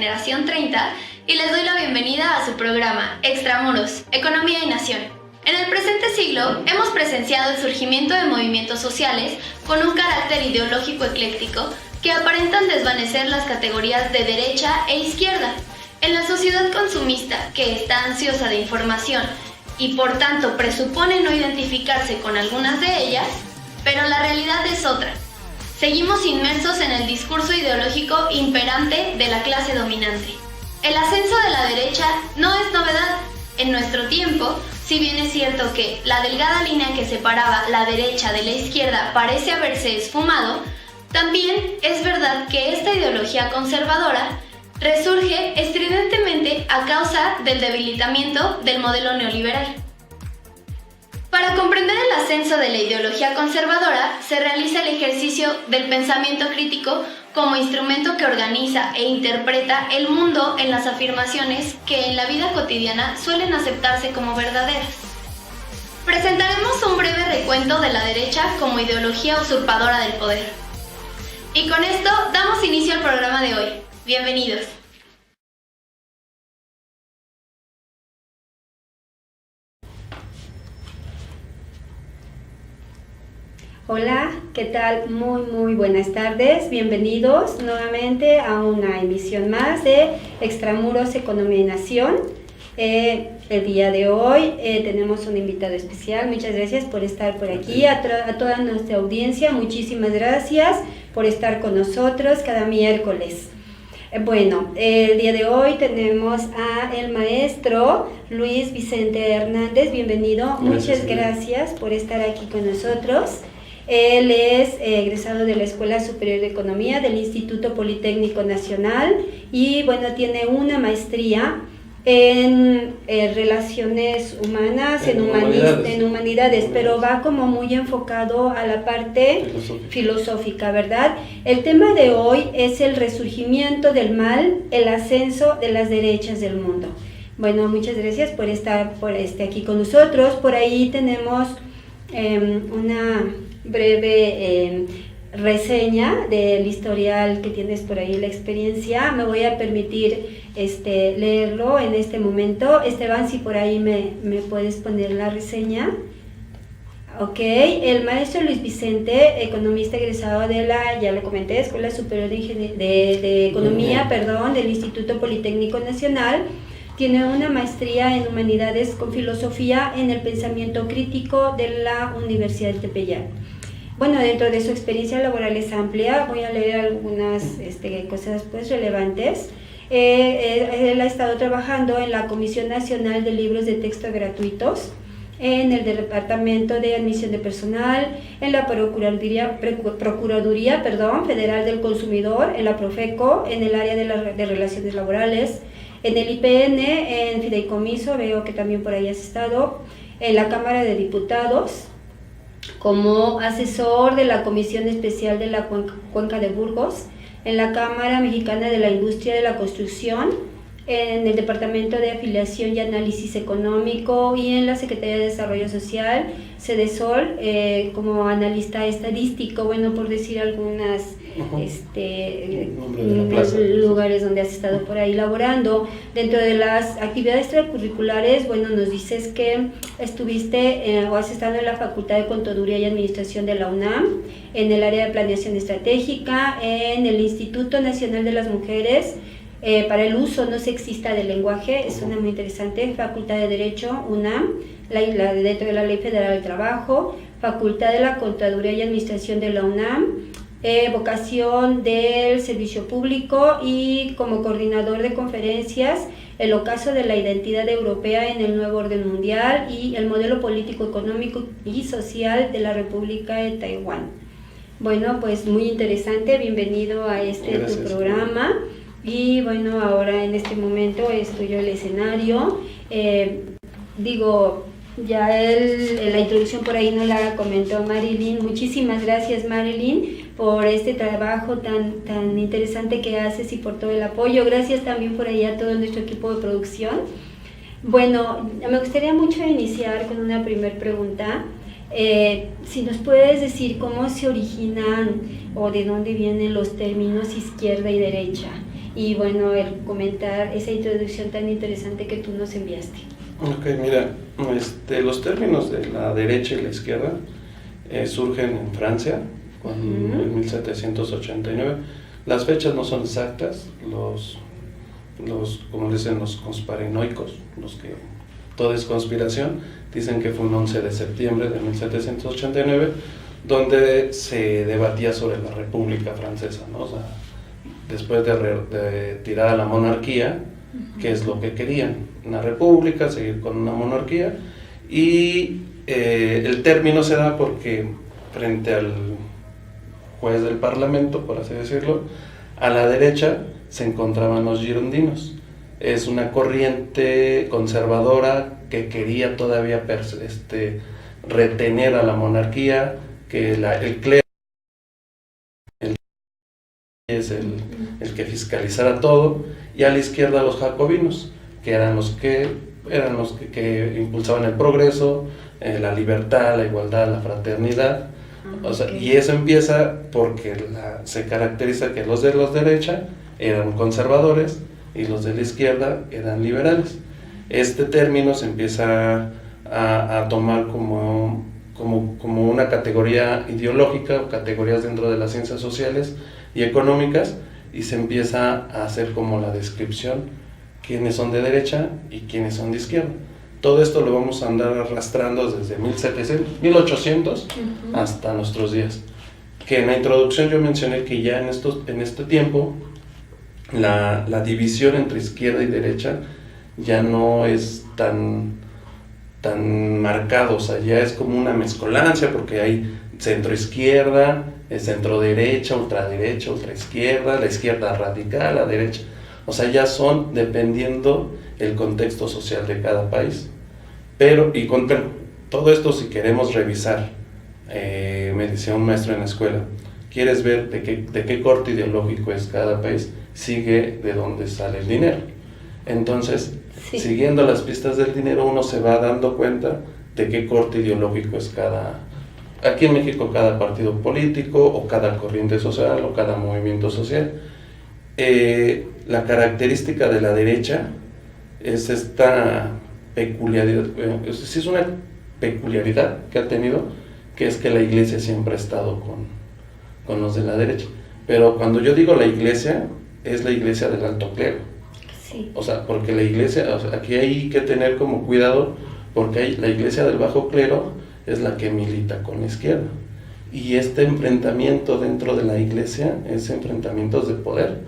Generación 30 y les doy la bienvenida a su programa Extramuros, Economía y Nación. En el presente siglo hemos presenciado el surgimiento de movimientos sociales con un carácter ideológico ecléctico que aparentan desvanecer las categorías de derecha e izquierda. En la sociedad consumista, que está ansiosa de información y por tanto presupone no identificarse con algunas de ellas, pero la realidad es otra. Seguimos inmersos en el discurso ideológico imperante de la clase dominante. El ascenso de la derecha no es novedad. En nuestro tiempo, si bien es cierto que la delgada línea que separaba la derecha de la izquierda parece haberse esfumado, también es verdad que esta ideología conservadora resurge estridentemente a causa del debilitamiento del modelo neoliberal. Para comprender el ascenso de la ideología conservadora, se realiza el ejercicio del pensamiento crítico como instrumento que organiza e interpreta el mundo en las afirmaciones que en la vida cotidiana suelen aceptarse como verdaderas. Presentaremos un breve recuento de la derecha como ideología usurpadora del poder. Y con esto damos inicio al programa de hoy. Bienvenidos. Hola, ¿qué tal? Muy buenas tardes. Bienvenidos nuevamente a una emisión más de Extramuros, Economía y Nación. El día de hoy tenemos un invitado especial. Muchas gracias por estar por aquí. A toda nuestra audiencia, muchísimas gracias por estar con nosotros cada miércoles. Bueno, el día de hoy tenemos a el maestro Luis Vicente Hernández. Bienvenido. Muchas gracias por estar aquí con nosotros. Él es egresado de la Escuela Superior de Economía del Instituto Politécnico Nacional y bueno, tiene una maestría en relaciones humanas, en humanidades, pero va como muy enfocado a la parte filosófica, ¿verdad? El tema de hoy es el resurgimiento del mal, el ascenso de las derechas del mundo. Bueno, muchas gracias por estar aquí con nosotros. Por ahí tenemos una breve reseña del historial que tienes por ahí, la experiencia. Me voy a permitir leerlo en este momento. Esteban, si por ahí me puedes poner la reseña. Ok, el maestro Luis Vicente, economista egresado de la, ya lo comenté, Escuela Superior de Economía, del Instituto Politécnico Nacional. Tiene una maestría en Humanidades con filosofía en el pensamiento crítico de la Universidad de Tepeyac. Bueno, dentro de su experiencia laboral es amplia. Voy a leer algunas cosas relevantes. Él ha estado trabajando en la Comisión Nacional de Libros de Texto Gratuitos, en el Departamento de Admisión de Personal, en la Procuraduría Federal del Consumidor, en la Profeco, en el área de Relaciones Laborales, en el IPN, en Fideicomiso, veo que también por ahí has estado, en la Cámara de Diputados, como asesor de la Comisión Especial de la Cuenca de Burgos, en la Cámara Mexicana de la Industria de la Construcción, en el Departamento de Afiliación y Análisis Económico y en la Secretaría de Desarrollo Social, Cedesol, como analista estadístico, bueno, por decir algunas lugares donde has estado por ahí laborando. Dentro de las actividades extracurriculares, bueno, nos dices que estuviste o has estado en la Facultad de Contaduría y Administración de la UNAM, en el área de Planeación Estratégica, en el Instituto Nacional de las Mujeres, para el uso no sexista del lenguaje, es una muy interesante, Facultad de Derecho, UNAM, dentro de la Ley Federal del Trabajo, Facultad de la Contaduría y Administración de la UNAM, vocación del servicio público y como coordinador de conferencias, el ocaso de la identidad europea en el nuevo orden mundial y el modelo político, económico y social de la República de Taiwán. Bueno, pues muy interesante, bienvenido a tu programa. Y bueno, ahora en este momento es tuyo el escenario. Ya la introducción por ahí nos la comentó Marilyn. Muchísimas gracias, Marilyn, por este trabajo tan interesante que haces y por todo el apoyo. Gracias también por ahí a todo nuestro equipo de producción. Bueno, me gustaría mucho iniciar con una primera pregunta. Si nos puedes decir cómo se originan o de dónde vienen los términos izquierda y derecha. y bueno, el comentar esa introducción tan interesante que tú nos enviaste. Ok, mira, los términos de la derecha y la izquierda surgen en Francia en 1789. Las fechas no son exactas, como dicen los conspiranoicos, los que todo es conspiración, dicen que fue un 11 de septiembre de 1789, donde se debatía sobre la República Francesa, ¿no? O sea, después de tirar a la monarquía, qué es lo que querían, una república, seguir con una monarquía, y el término se da porque frente al juez del parlamento, por así decirlo, a la derecha se encontraban los girondinos. Es una corriente conservadora que quería todavía retener a la monarquía, que el clero es el que fiscalizara todo, y a la izquierda los jacobinos, que eran los que impulsaban el progreso, la libertad, la igualdad, la fraternidad. O sea, y eso empieza porque se caracteriza que los de la derecha eran conservadores y los de la izquierda eran liberales. Este término se empieza a tomar como una categoría ideológica o categorías dentro de las ciencias sociales y económicas, y se empieza a hacer como la descripción quiénes son de derecha y quiénes son de izquierda. Todo esto lo vamos a andar arrastrando desde 1800 hasta nuestros días. Que en la introducción yo mencioné que ya en este tiempo la división entre izquierda y derecha ya no es tan marcado, o sea, ya es como una mezcolancia, porque hay centro-izquierda, centro-derecha, ultraizquierda, la izquierda radical, la derecha. O sea, ya son dependiendo el contexto social de cada país. Pero, todo esto, si queremos revisar, me decía un maestro en la escuela, ¿quieres ver de qué corte ideológico es cada país? Sigue de dónde sale el dinero. Entonces, siguiendo las pistas del dinero, uno se va dando cuenta de qué corte ideológico es aquí en México, cada partido político, o cada corriente social, o cada movimiento social. La característica de la derecha es esta peculiaridad, es una peculiaridad que ha tenido, que es que la iglesia siempre ha estado con los de la derecha. Pero cuando yo digo la iglesia, es la iglesia del alto clero. Sí. O sea, porque la iglesia, aquí hay que tener como cuidado, porque la iglesia del bajo clero es la que milita con la izquierda. Y este enfrentamiento dentro de la iglesia es enfrentamientos de poder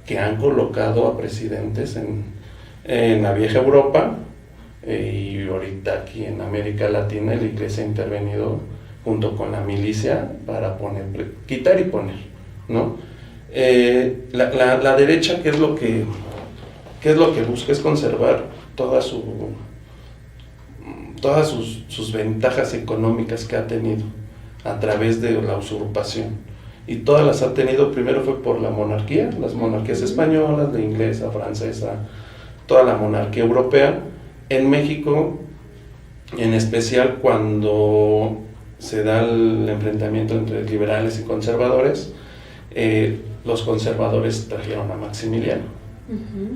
que han colocado a presidentes en la vieja Europa, y ahorita aquí en América Latina la iglesia ha intervenido junto con la milicia para quitar y poner, ¿no? La derecha, ¿qué es lo que busca? Es conservar todas sus ventajas económicas que ha tenido a través de la usurpación. Y todas las ha tenido. Primero fue por la monarquía, las monarquías españolas, la inglesa, francesa, toda la monarquía europea. En México, en especial cuando se da el enfrentamiento entre liberales y conservadores, los conservadores trajeron a Maximiliano,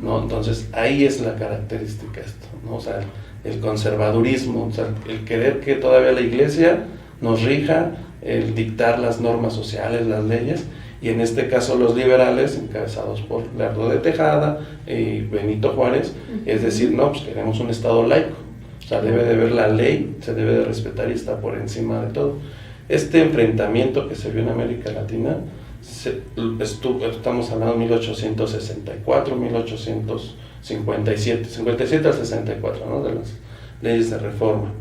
¿no? Entonces ahí es la característica esto, ¿no? O sea, el conservadurismo, o sea, el querer que todavía la iglesia nos rija, el dictar las normas sociales, las leyes, y en este caso los liberales, encabezados por Lerdo de Tejada y Benito Juárez, es decir, no, pues queremos un Estado laico, o sea, debe de ver la ley, se debe de respetar y está por encima de todo. Este enfrentamiento que se vio en América Latina, estamos hablando de 1864, 1857, 57 al 64, ¿no? De las leyes de reforma.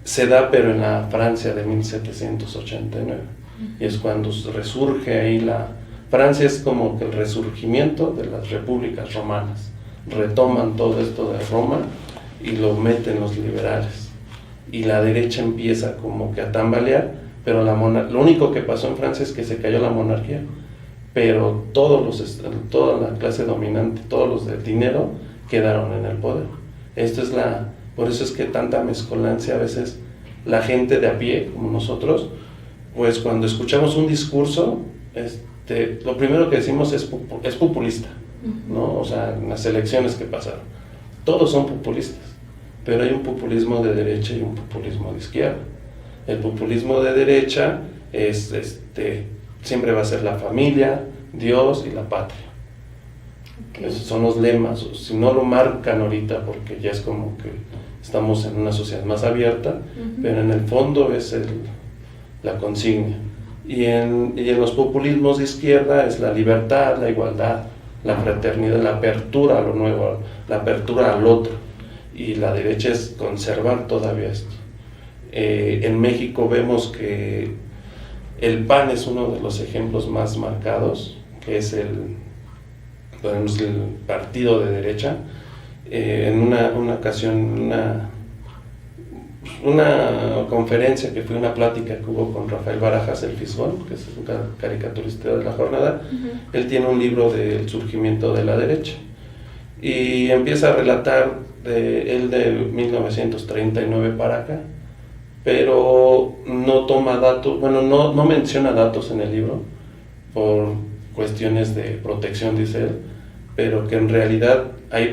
Se da, pero en la Francia de 1789, y es cuando resurge ahí Francia es como que el resurgimiento de las repúblicas romanas. Retoman todo esto de Roma y lo meten los liberales, y la derecha empieza como que a tambalear, pero lo único que pasó en Francia es que se cayó la monarquía, pero toda la clase dominante, todos los del dinero quedaron en el poder. Por eso es que tanta mezcolancia a veces. La gente de a pie, como nosotros, pues cuando escuchamos un discurso, lo primero que decimos es populista, ¿no? O sea, en las elecciones que pasaron. Todos son populistas, pero hay un populismo de derecha y un populismo de izquierda. El populismo de derecha es, siempre va a ser la familia, Dios y la patria. Esos son los lemas. Si no lo marcan ahorita, porque ya es como que estamos en una sociedad más abierta, pero en el fondo es la consigna. Y en los populismos de izquierda es la libertad, la igualdad, la fraternidad, la apertura a lo nuevo, la apertura al otro. Y la derecha es conservar todavía esto. En México vemos que el PAN es uno de los ejemplos más marcados, que es el partido de derecha. En una ocasión, una conferencia que fue una plática que hubo con Rafael Barajas, el Fisgón, que es un caricaturista de La Jornada. Él tiene un libro del surgimiento de la derecha y empieza a relatar él de 1939 para acá, pero no toma datos, bueno, no menciona datos en el libro por cuestiones de protección, dice él, pero que en realidad hay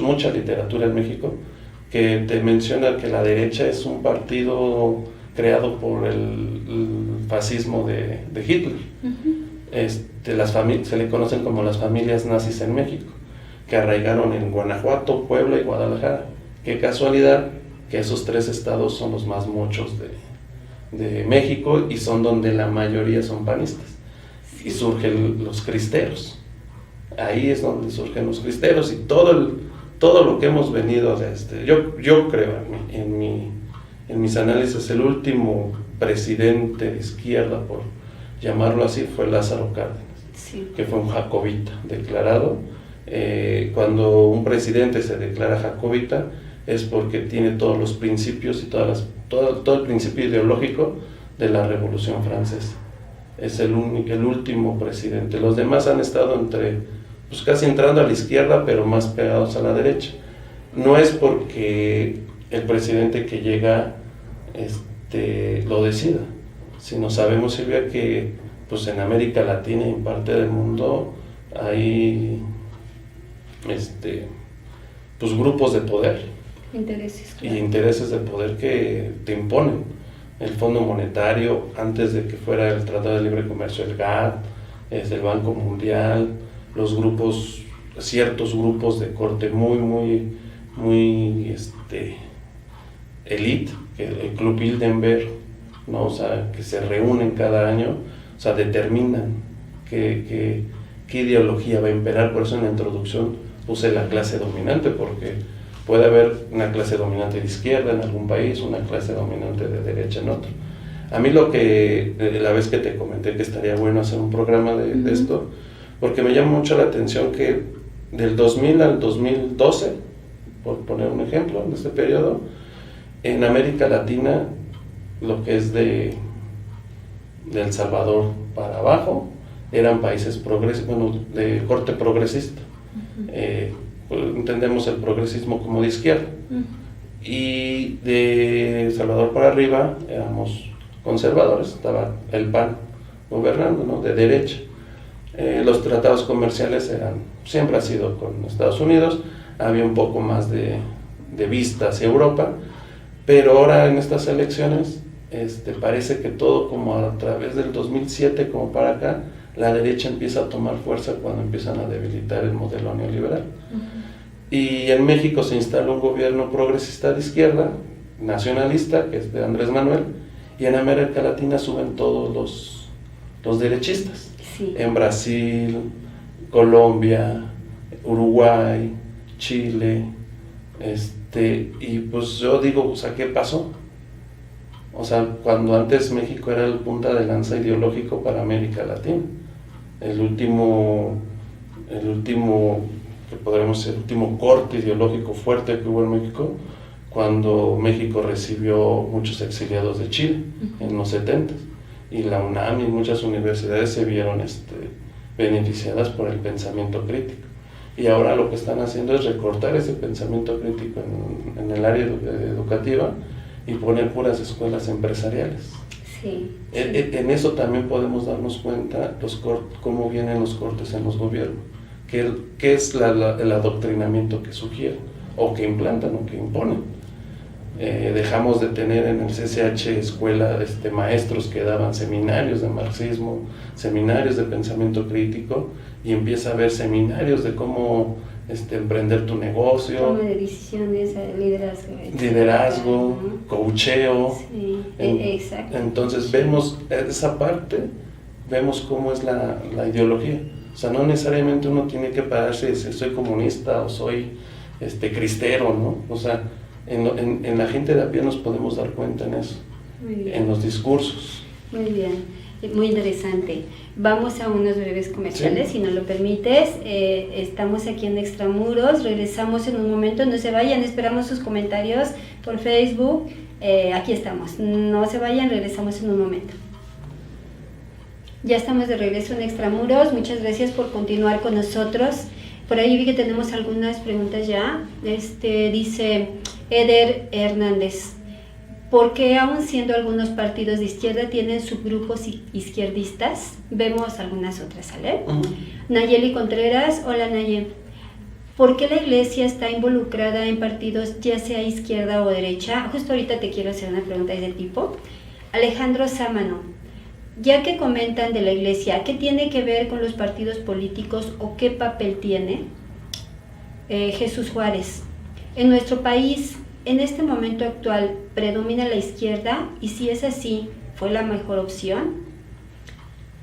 mucha literatura en México que te menciona que la derecha es un partido creado por el fascismo de Hitler. Se le conocen como las familias nazis en México, que arraigaron en Guanajuato, Puebla y Guadalajara. Qué casualidad que esos 3 estados son los más mochos de México y son donde la mayoría son panistas. Y surgen los cristeros. Ahí es donde surgen los cristeros y todo lo que hemos venido yo creo en mis análisis, el último presidente de izquierda, por llamarlo así, fue Lázaro Cárdenas, que fue un jacobita declarado. Cuando un presidente se declara jacobita es porque tiene todos los principios y todo el principio ideológico de la Revolución Francesa. Es el último presidente. Los demás han estado casi entrando a la izquierda, pero más pegados a la derecha. No es porque el presidente que llega lo decida, sino sabemos, Silvia, que pues en América Latina y en parte del mundo hay grupos de poder, intereses de poder que te imponen. El Fondo Monetario, antes de que fuera el Tratado de Libre Comercio, el GATT, el Banco Mundial, ciertos grupos de corte muy elite, el Club Bilderberg, ¿no? O sea, que se reúnen cada año, o sea, determinan qué ideología va a imperar. Por eso en la introducción puse la clase dominante, porque puede haber una clase dominante de izquierda en algún país, una clase dominante de derecha en otro. A mí la vez que te comenté que estaría bueno hacer un programa de esto, porque me llama mucho la atención que del 2000 al 2012, por poner un ejemplo, en este periodo, en América Latina, lo que es de El Salvador para abajo, eran países de corte progresista. Entendemos el progresismo como de izquierda. Y de El Salvador para arriba éramos conservadores, estaba el PAN gobernando, ¿no? De derecha. Los tratados comerciales siempre ha sido con Estados Unidos, había un poco más de vista hacia Europa, pero ahora en estas elecciones parece que todo, como a través del 2007 como para acá, la derecha empieza a tomar fuerza cuando empiezan a debilitar el modelo neoliberal. Y en México se instala un gobierno progresista de izquierda, nacionalista, que es de Andrés Manuel, y en América Latina suben todos los derechistas. En Brasil, Colombia, Uruguay, Chile, y pues yo digo, o sea, ¿qué pasó? O sea, cuando antes México era el punta de lanza ideológico para América Latina, el último que podríamos decir, el último corte ideológico fuerte que hubo en México, cuando México recibió muchos exiliados de Chile en los 70s, y la UNAM y muchas universidades se vieron beneficiadas por el pensamiento crítico. Y ahora lo que están haciendo es recortar ese pensamiento crítico en el área educativa y poner puras escuelas empresariales. En eso también podemos darnos cuenta cómo vienen los cortes en los gobiernos, qué es el adoctrinamiento que sugieren, o que implantan, o que imponen. Dejamos de tener en el CCH escuela maestros que daban seminarios de marxismo, seminarios de pensamiento crítico, y empieza a haber seminarios de cómo emprender tu negocio, toma de decisiones, liderazgo, liderazgo, coacheo. Sí, exacto. Entonces vemos esa parte, vemos cómo es la ideología. O sea, no necesariamente uno tiene que pararse y decir soy comunista o soy cristero, ¿no? O sea, en la gente de a pie nos podemos dar cuenta en eso, en los discursos. Muy bien. Muy interesante. Vamos a unos breves comerciales, sí, si nos lo permites. Estamos aquí en Extramuros, regresamos en un momento, no se vayan, esperamos sus comentarios por Facebook. Aquí estamos, no se vayan, regresamos en un momento. Ya estamos de regreso en Extramuros, muchas gracias por continuar con nosotros. Por ahí vi que tenemos algunas preguntas ya. Dice Eder Hernández: ¿por qué aún siendo algunos partidos de izquierda tienen subgrupos izquierdistas? Vemos algunas otras, ¿sale? Nayeli Contreras: hola Nayeli. ¿Por qué la iglesia está involucrada en partidos ya sea izquierda o derecha? Justo ahorita te quiero hacer una pregunta de ese tipo. Alejandro Sámano: ya que comentan de la iglesia, ¿qué tiene que ver con los partidos políticos o qué papel tiene? Jesús Juárez: en nuestro país, en este momento actual, ¿predomina la izquierda? Y si es así, ¿fue la mejor opción?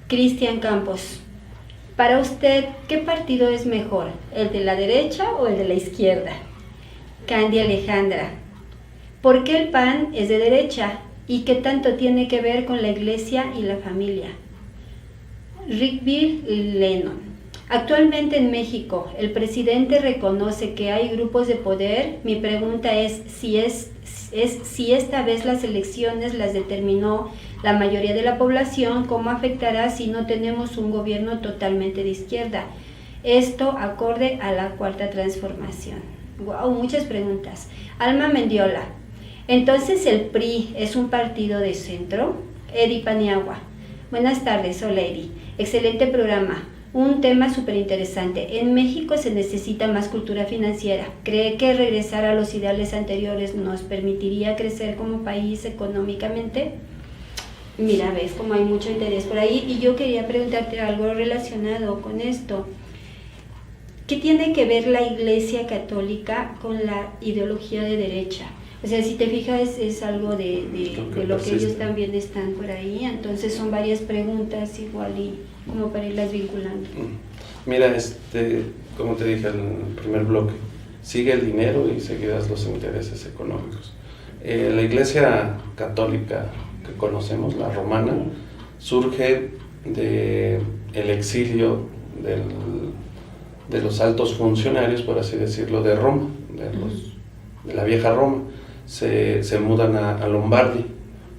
Cristian Campos: para usted, ¿qué partido es mejor? ¿El de la derecha o el de la izquierda? Candy Alejandra: ¿por qué el PAN es de derecha? ¿Y qué tanto tiene que ver con la iglesia y la familia? Rickville Lennon: actualmente en México, ¿el presidente reconoce que hay grupos de poder? Mi pregunta es si esta vez las elecciones las determinó la mayoría de la población, ¿cómo afectará si no tenemos un gobierno totalmente de izquierda? Esto acorde a la cuarta transformación. Wow, muchas preguntas. Alma Mendiola: ¿entonces el PRI es un partido de centro? Edi Paniagua: buenas tardes, hola Edi. Excelente programa. Un tema súper interesante. En México se necesita más cultura financiera. ¿Cree que regresar a los ideales anteriores nos permitiría crecer como país económicamente? Mira, ves como hay mucho interés por ahí, y yo quería preguntarte algo relacionado con esto. ¿Qué tiene que ver la Iglesia Católica con la ideología de derecha? O sea, si te fijas, es algo de lo que ellos también están por ahí. Entonces son varias preguntas igual y como para irlas vinculando. Mira, como te dije en el primer bloque, sigue el dinero y seguirás los intereses económicos. La Iglesia Católica que conocemos, la romana, surge del exilio de los altos funcionarios, por así decirlo, de Roma, de la vieja Roma. Se mudan a Lombardi,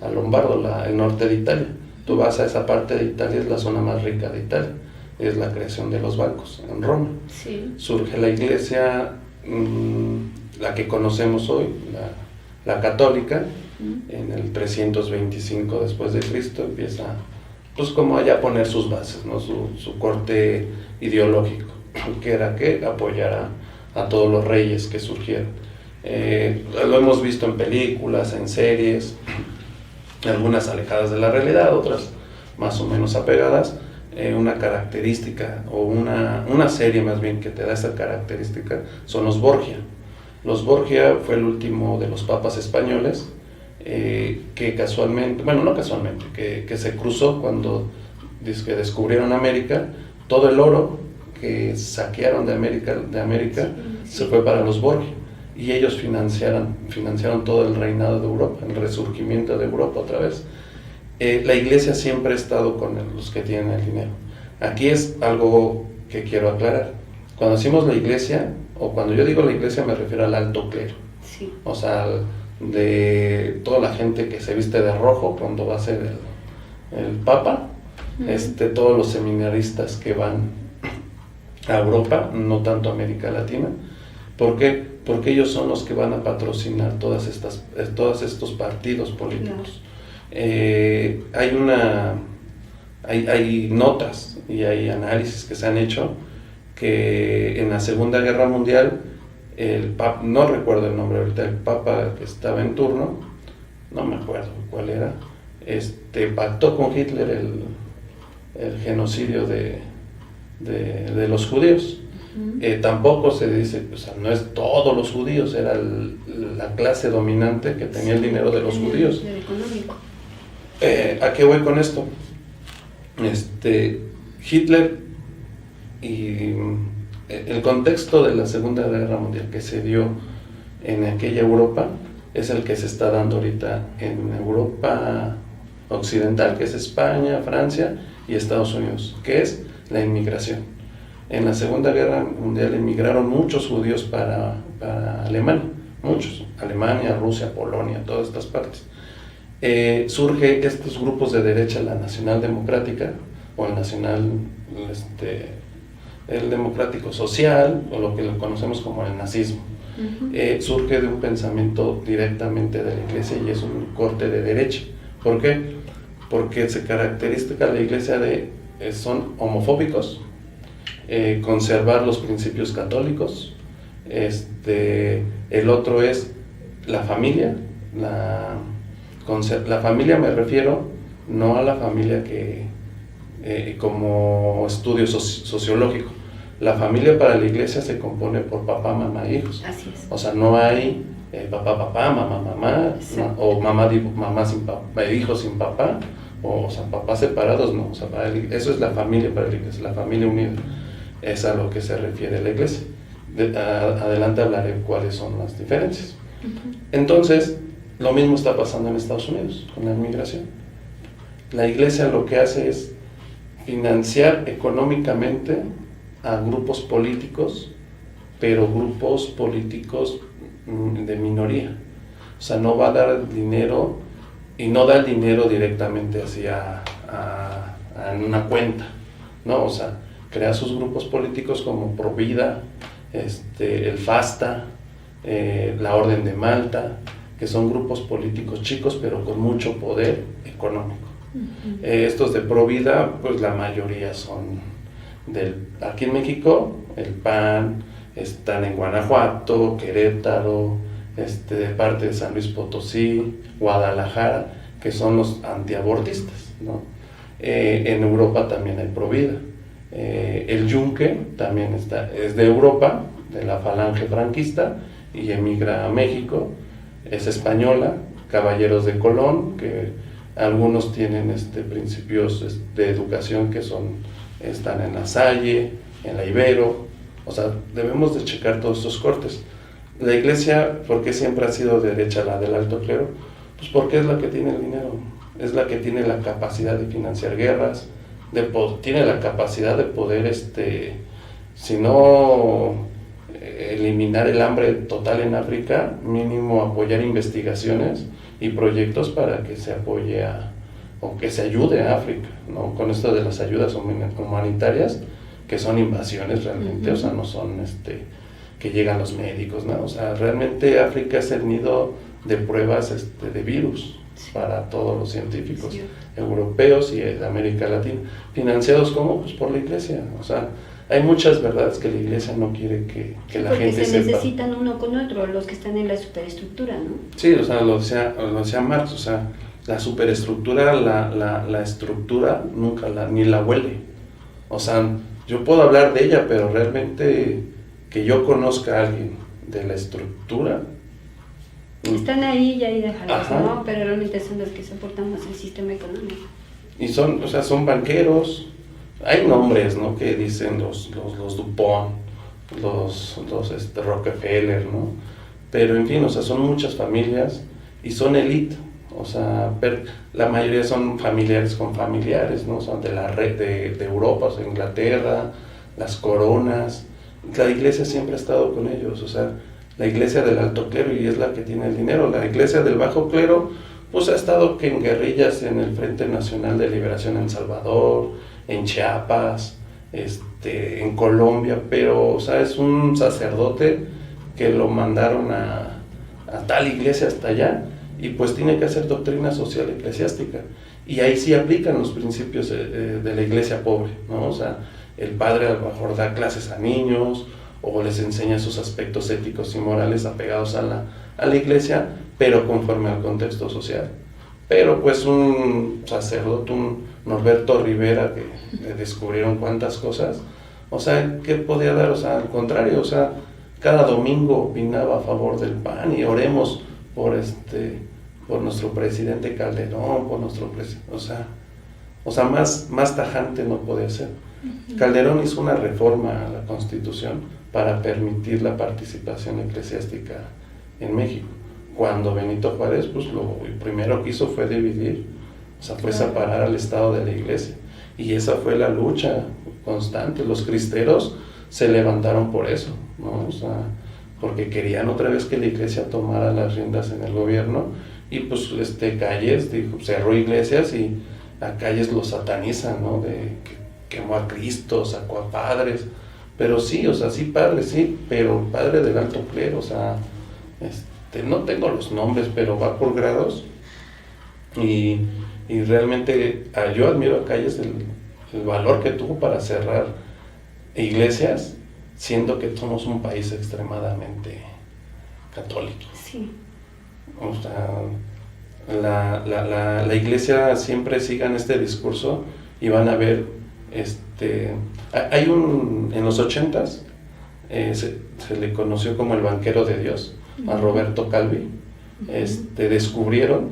a Lombardo, el norte de Italia. Tú vas a esa parte de Italia, es la zona más rica de Italia, es la creación de los bancos en Roma. Sí. Surge la iglesia, la que conocemos hoy, la católica, en el 325 después de Cristo, empieza pues como allá a poner sus bases, ¿no? su corte ideológico, que era que apoyara a todos los reyes que surgieron. Lo hemos visto en películas, en series, algunas alejadas de la realidad, otras más o menos apegadas. Una característica, o una serie más bien que te da esa característica, son los Borgia. Los Borgia fue el último de los papas españoles, que casualmente, bueno, no casualmente, que se cruzó cuando que descubrieron América. Todo el oro que saquearon de América se fue para los Borgia, y ellos financiaron todo el reinado de Europa, el resurgimiento de Europa otra vez. La iglesia siempre ha estado con los que tienen el dinero. Aquí es algo que quiero aclarar. Cuando decimos la iglesia, o cuando yo digo la iglesia, me refiero al alto clero. Sí. O sea, de toda la gente que se viste de rojo cuando va a ser el papa, todos los seminaristas que van a Europa, no tanto a América Latina. ¿Por qué? Porque ellos son los que van a patrocinar todos estos partidos políticos. Claro. Hay notas y hay análisis que se han hecho que en la Segunda Guerra Mundial, el Papa, no recuerdo el nombre ahorita, el Papa que estaba en turno, no me acuerdo cuál era, pactó con Hitler el genocidio de los judíos. Tampoco se dice, o sea, no es todos los judíos, era la clase dominante que tenía el dinero de los judíos. ¿A qué voy con esto? Hitler y el contexto de la Segunda Guerra Mundial que se dio en aquella Europa es el que se está dando ahorita en Europa occidental, que es España, Francia y Estados Unidos, que es la inmigración. En la Segunda Guerra Mundial emigraron muchos judíos para Alemania, muchos, Alemania, Rusia, Polonia, todas estas partes. Surge estos grupos de derecha, la Nacional Democrática o el Nacional, el Democrático Social, o lo que lo conocemos como el nazismo. Surge de un pensamiento directamente de la Iglesia y es un corte de derecha. ¿Por qué? Porque se caracteriza la Iglesia son homofóbicos, conservar los principios católicos, el otro es la familia, la familia me refiero no a la familia que como estudio sociológico. La familia para la Iglesia se compone por papá, mamá e hijos. Así es. O sea, no hay papá, mamá, o mamá sin papá, hijos sin papá, o sea, papás separados, no. O sea, eso es la familia para la Iglesia, la familia unida. Es a lo que se refiere la Iglesia. Adelante hablaré cuáles son las diferencias. Entonces, lo mismo está pasando en Estados Unidos con la inmigración. La Iglesia lo que hace es financiar económicamente a grupos políticos, pero grupos políticos de minoría. O sea, no va a dar dinero y no da el dinero directamente hacia en una cuenta, ¿no? O sea, crea sus grupos políticos como Provida, el FASTA, la Orden de Malta, que son grupos políticos chicos pero con mucho poder económico. Estos de Provida, pues la mayoría son aquí en México, el PAN, están en Guanajuato, Querétaro, de parte de San Luis Potosí, Guadalajara, que son los antiabortistas, ¿no? En Europa también hay Provida. El Yunque también es de Europa, de la falange franquista, y emigra a México, es española, Caballeros de Colón, que algunos tienen principios de educación que están en La Salle, en la Ibero. O sea, debemos de checar todos estos cortes. La Iglesia, ¿por qué siempre ha sido derecha, la del alto clero? Pues porque es la que tiene el dinero, es la que tiene la capacidad de financiar guerras, tiene la capacidad de poder, si no eliminar el hambre total en África, mínimo apoyar investigaciones y proyectos para que se apoye o que se ayude a África, ¿no? Con esto de las ayudas humanitarias, que son invasiones realmente, o sea, no son que llegan los médicos, ¿no? O sea, realmente África es el nido de pruebas de virus para todos los científicos europeos y de América Latina, financiados ¿cómo? Pues por la Iglesia. O sea, hay muchas verdades que la Iglesia no quiere que la gente sepa. Porque se necesitan uno con otro, los que están en la superestructura, ¿no? Sí, o sea, lo decía Marx, o sea, la superestructura, la estructura nunca ni la huele. O sea, yo puedo hablar de ella, pero realmente que yo conozca a alguien de la estructura. Están ahí y ahí dejarlos, ¿no? Pero realmente son los que soportan más el sistema económico. Y son banqueros. Hay nombres, ¿no? Que dicen los Dupont, los Rockefeller, ¿no? Pero en fin, o sea, son muchas familias y son élite. O sea, la mayoría son familiares con familiares, ¿no? Son de la red de Europa, o sea, Inglaterra, las coronas. La Iglesia siempre ha estado con ellos, o sea, la Iglesia del alto clero y es la que tiene el dinero. La Iglesia del bajo clero, pues ha estado que en guerrillas en el Frente Nacional de Liberación en Salvador, en Chiapas, en Colombia, pero, o sea, es un sacerdote que lo mandaron a tal iglesia hasta allá, y pues tiene que hacer doctrina social eclesiástica, y ahí sí aplican los principios de la iglesia pobre, ¿no? O sea, el padre a lo mejor da clases a niños o les enseña sus aspectos éticos y morales apegados a la iglesia, pero conforme al contexto social. Pero pues un sacerdote, un Norberto Rivera, que le descubrieron cuántas cosas, o sea, ¿qué podía dar? O sea, al contrario, o sea, cada domingo opinaba a favor del PAN y oremos por nuestro presidente Calderón, por nuestro presidente, o sea, más tajante no podía ser. Calderón hizo una reforma a la Constitución para permitir la participación eclesiástica en México. Cuando Benito Juárez, pues lo primero que hizo fue dividir, o sea, fue separar al Estado de la Iglesia. Y esa fue la lucha constante. Los cristeros se levantaron por eso, ¿no? O sea, porque querían otra vez que la Iglesia tomara las riendas en el gobierno. Y pues Calles cerró iglesias y a Calles lo satanizan, ¿no? De que quemó a Cristo, sacó a padres. Pero sí, o sea, sí padre, sí, pero padre del alto clero, o sea, no tengo los nombres, pero va por grados. Y realmente yo admiro a Calles el valor que tuvo para cerrar iglesias, siendo que somos un país extremadamente católico. Sí. O sea, la iglesia siempre sigan este discurso y van a ver, hay en los 80s, se le conoció como el banquero de Dios, a Roberto Calvi. Descubrieron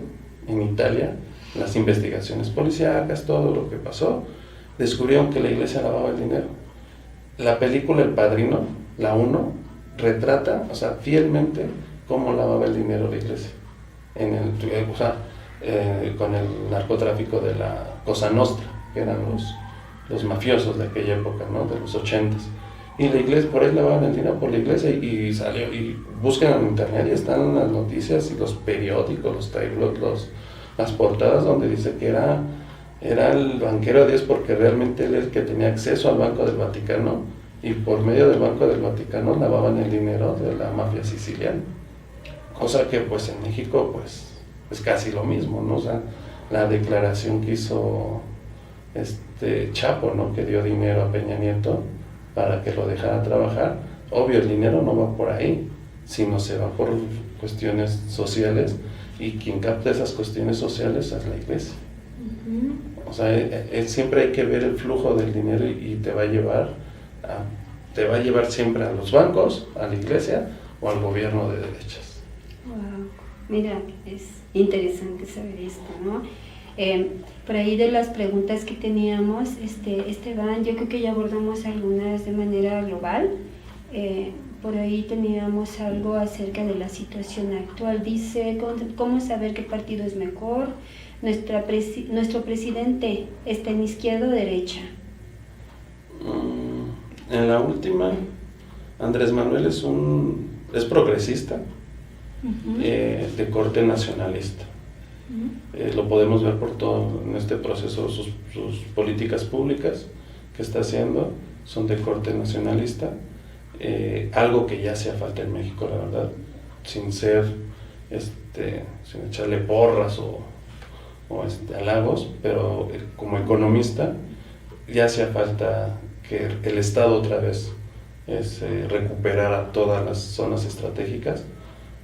en Italia las investigaciones policíacas, todo lo que pasó, descubrieron que la iglesia lavaba el dinero. La película El Padrino, la 1, retrata, o sea, fielmente cómo lavaba el dinero la iglesia, con el narcotráfico de la Cosa Nostra, que eran los mafiosos de aquella época, ¿no? De los 80s. Y la iglesia, por ahí lavaban el dinero por la iglesia y salió, y buscan en internet y están las noticias y los periódicos, los tabloids, las portadas donde dice que era el banquero de Dios, porque realmente él es el que tenía acceso al Banco del Vaticano y por medio del Banco del Vaticano lavaban el dinero de la mafia siciliana. Cosa que pues en México pues es casi lo mismo, ¿no? O sea, la declaración que hizo Chapo, ¿no? Que dio dinero a Peña Nieto para que lo dejara trabajar. Obvio, el dinero no va por ahí, sino se va por cuestiones sociales, y quien capta esas cuestiones sociales es la iglesia. O sea, siempre hay que ver el flujo del dinero y te va a llevar siempre a los bancos, a la iglesia o al gobierno de derechas. Wow, mira, es interesante saber esto, ¿no? Por ahí de las preguntas que teníamos, Esteban, yo creo que ya abordamos algunas de manera global. Por ahí teníamos algo acerca de la situación actual. Dice, ¿cómo saber qué partido es mejor? Nuestro presidente está en izquierda o derecha. En la última, Andrés Manuel es progresista, de corte nacionalista. Lo podemos ver por todo en este proceso, sus políticas públicas que está haciendo son de corte nacionalista, algo que ya hacía falta en México, la verdad, sin echarle porras o halagos, pero como economista ya hacía falta que el Estado otra vez recuperara todas las zonas estratégicas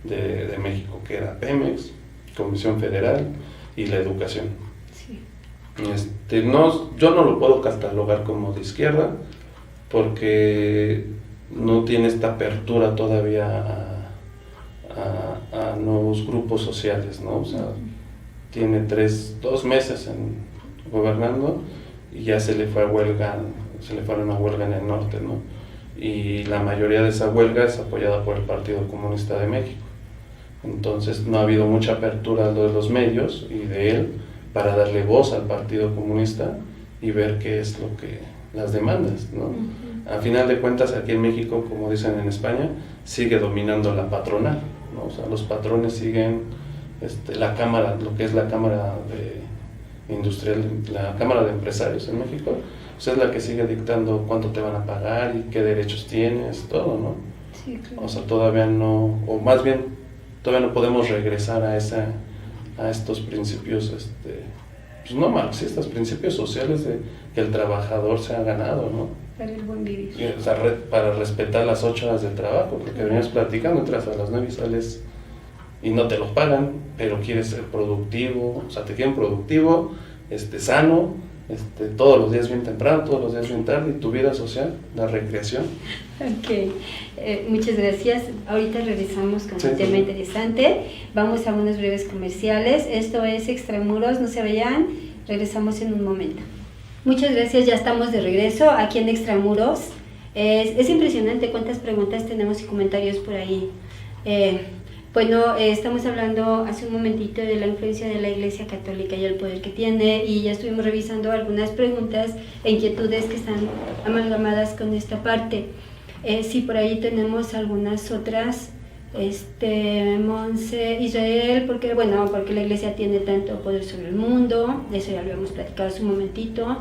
de México, que era Pemex, Comisión Federal y la educación. Sí. Yo no lo puedo catalogar como de izquierda porque no tiene esta apertura todavía a nuevos grupos sociales, ¿no? O sea, tiene 2 meses gobernando y ya se le fueron a huelga en el norte, ¿no? Y la mayoría de esa huelga es apoyada por el Partido Comunista de México. Entonces no ha habido mucha apertura de los medios y de él para darle voz al Partido Comunista y ver qué es las demandas, ¿no? A final de cuentas, aquí en México, como dicen en España, sigue dominando la patronal, ¿no? O sea, los patrones siguen la Cámara, lo que es la Cámara Industrial, la Cámara de Empresarios en México, pues es la que sigue dictando cuánto te van a pagar y qué derechos tienes, todo, ¿no? Sí, claro. O sea, todavía no, o más bien, todavía no podemos regresar a estos principios, pues no marxistas, principios sociales de que el trabajador se ha ganado, ¿no? Para el buen vivir. O sea, para respetar las 8 horas de trabajo, porque venías platicando, entras a las 9 y sales y no te lo pagan, pero quieres ser productivo, o sea, te quieren productivo, sano, todos los días bien temprano, todos los días bien tarde, y tu vida social, la recreación. Ok, muchas gracias. Ahorita regresamos con Sí, un tema sí. interesante. Vamos a unos breves comerciales. Esto es Extramuros, no se vayan. Regresamos en un momento. Muchas gracias, ya estamos de regreso aquí en Extramuros. Es impresionante cuántas preguntas tenemos y comentarios por ahí. Estamos hablando hace un momentito de la influencia de la Iglesia Católica y el poder que tiene, y ya estuvimos revisando algunas preguntas e inquietudes que están amalgamadas con esta parte. Sí, por ahí tenemos algunas otras. Monse, Israel, porque la Iglesia tiene tanto poder sobre el mundo, de eso ya lo habíamos platicado hace un momentito.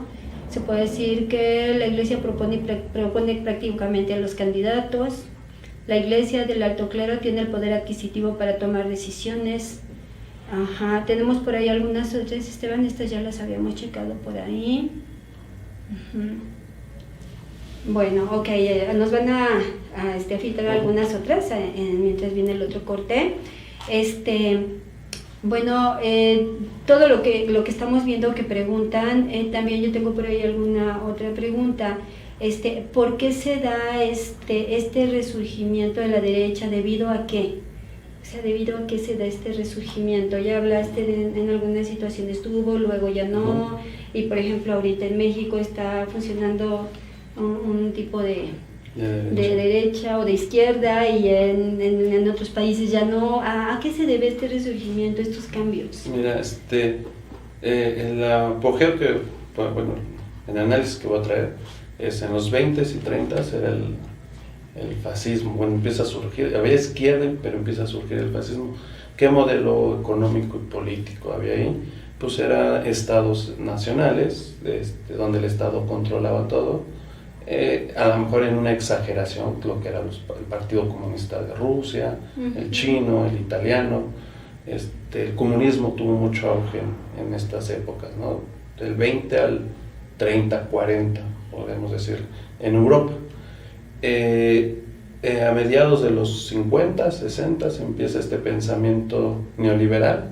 Se puede decir que la Iglesia propone prácticamente a los candidatos. La Iglesia del alto clero tiene el poder adquisitivo para tomar decisiones. Ajá, tenemos por ahí algunas otras, Esteban, estas ya las habíamos checado por ahí. Bueno, ok, nos van a filtrar algunas otras mientras viene el otro corte. Todo lo que estamos viendo que preguntan, también yo tengo por ahí alguna otra pregunta. ¿Por qué se da este resurgimiento de la derecha? ¿Debido a qué? O sea, ¿debido a qué se da este resurgimiento? Ya hablaste en algunas situaciones tuvo, luego ya no, y por ejemplo ahorita en México está funcionando un tipo de derecha o de izquierda, y en otros países ya no. ¿A qué se debe este resurgimiento, estos cambios? Mira, el apogeo el análisis que voy a traer es en los 20s y 30s era el fascismo. Bueno, empieza a surgir, había izquierda, pero empieza a surgir el fascismo. ¿Qué modelo económico y político había ahí? Pues eran estados nacionales, donde el Estado controlaba todo, a lo mejor en una exageración, lo que era el Partido Comunista de Rusia, el chino, el italiano. El comunismo tuvo mucho auge en estas épocas, ¿no? Del 20 al 30, 40, podemos decir, en Europa. A mediados de los 50, 60 empieza este pensamiento neoliberal,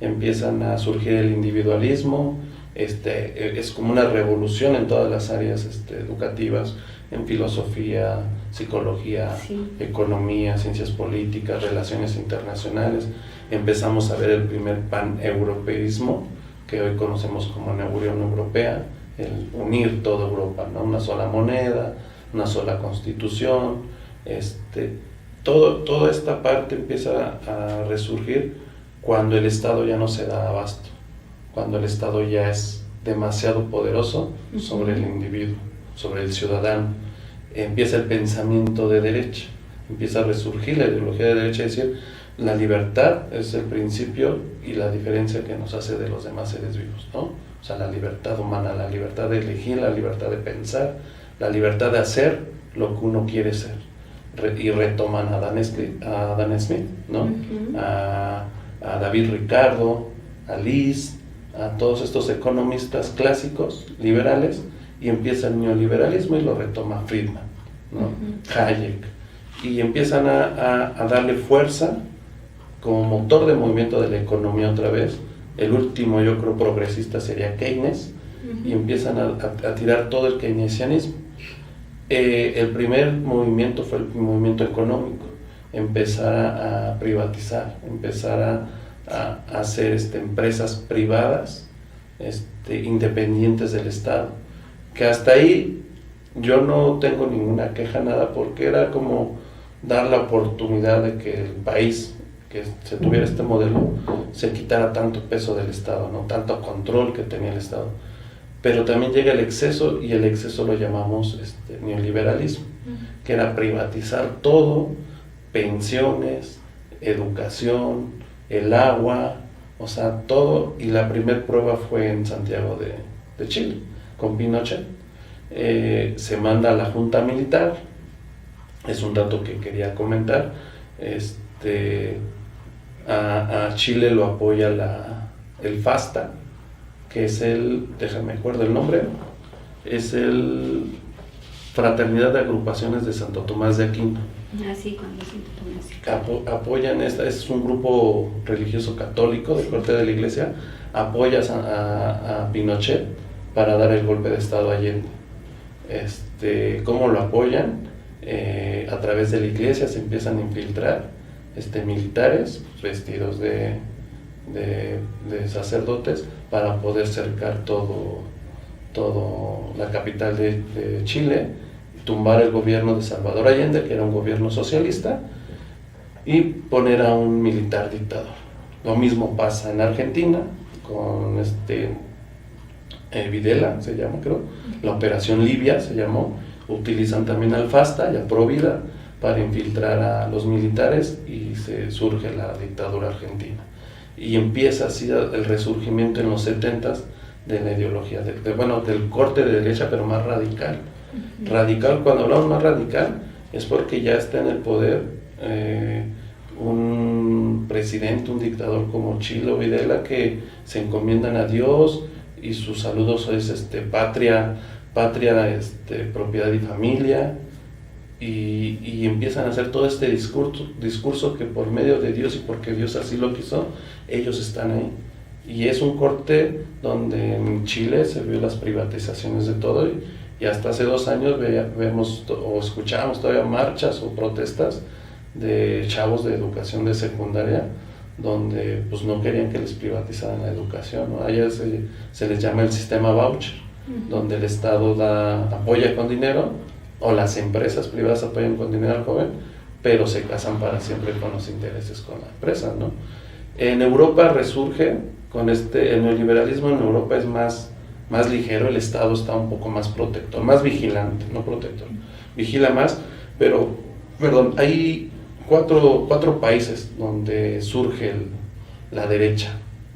empiezan a surgir el individualismo. Es como una revolución en todas las áreas educativas, en filosofía, psicología, economía, ciencias políticas, relaciones internacionales. Empezamos a ver el primer paneuropeísmo, que hoy conocemos como Unión Europea, el unir toda Europa, ¿no? Una sola moneda, una sola constitución. Toda esta parte empieza a resurgir cuando el Estado ya no se da abasto, cuando el Estado ya es demasiado poderoso sobre el individuo, sobre el ciudadano. Empieza el pensamiento de derecha, empieza a resurgir la ideología de derecha, es decir, la libertad es el principio y la diferencia que nos hace de los demás seres vivos, ¿no? O sea, la libertad humana, la libertad de elegir, la libertad de pensar, la libertad de hacer lo que uno quiere ser. Y retoman a Adam Smith, ¿no? A David Ricardo, a Liz, a todos estos economistas clásicos, liberales, y empieza el neoliberalismo y lo retoma Friedman, ¿no? Hayek, y empiezan a darle fuerza como motor de movimiento de la economía otra vez. El último, yo creo, progresista sería Keynes, y empiezan a tirar todo el keynesianismo. El primer movimiento fue el movimiento económico, empezar a privatizar, empezar a hacer empresas privadas, independientes del Estado, que hasta ahí yo no tengo ninguna queja, nada, porque era como dar la oportunidad de que el país, que se tuviera este modelo, se quitara tanto peso del Estado, ¿no? Tanto control que tenía el Estado. Pero también llega el exceso, y el exceso lo llamamos neoliberalismo, que era privatizar todo, pensiones, educación, el agua, o sea, todo. Y la primer prueba fue en Santiago de Chile, con Pinochet. Se manda a la Junta Militar, es un dato que quería comentar. A Chile lo apoya el FASTA, que es déjame acuerdo el nombre, es Fraternidad de Agrupaciones de Santo Tomás de Aquino. Así, cuando Santo Tomás. Apoyan, es un grupo religioso católico de corte de la iglesia, apoya a Pinochet para dar el golpe de Estado a Allende. ¿Cómo lo apoyan? A través de la iglesia se empiezan a infiltrar militares vestidos de sacerdotes para poder cercar todo la capital de Chile, tumbar el gobierno de Salvador Allende, que era un gobierno socialista, y poner a un militar dictador. Lo mismo pasa en Argentina con Videla, se llama, creo, la Operación Libia se llamó. Utilizan también al FASTA y a Provida para infiltrar a los militares y surge la dictadura argentina. Y empieza así el resurgimiento en los 70s de la ideología, del corte de derecha, pero más radical. Radical, cuando hablamos más radical, es porque ya está en el poder un presidente, un dictador como Chilo Videla, que se encomiendan a Dios y sus saludos es patria, propiedad y familia, y empiezan a hacer todo este discurso que por medio de Dios y porque Dios así lo quiso, ellos están ahí. Y es un corte donde en Chile se vio las privatizaciones de todo, y hasta hace 2 años vemos o escuchábamos todavía marchas o protestas de chavos de educación de secundaria donde pues no querían que les privatizaran la educación, ¿no? Allá se les llama el sistema voucher, donde el Estado apoya con dinero, o las empresas privadas apoyan con dinero al joven, pero se casan para siempre con los intereses con la empresa, ¿no? En Europa resurge con el neoliberalismo. En Europa es más ligero, el Estado está un poco más protector, más vigilante, no protector, vigila más, pero, hay cuatro países donde surge la derecha,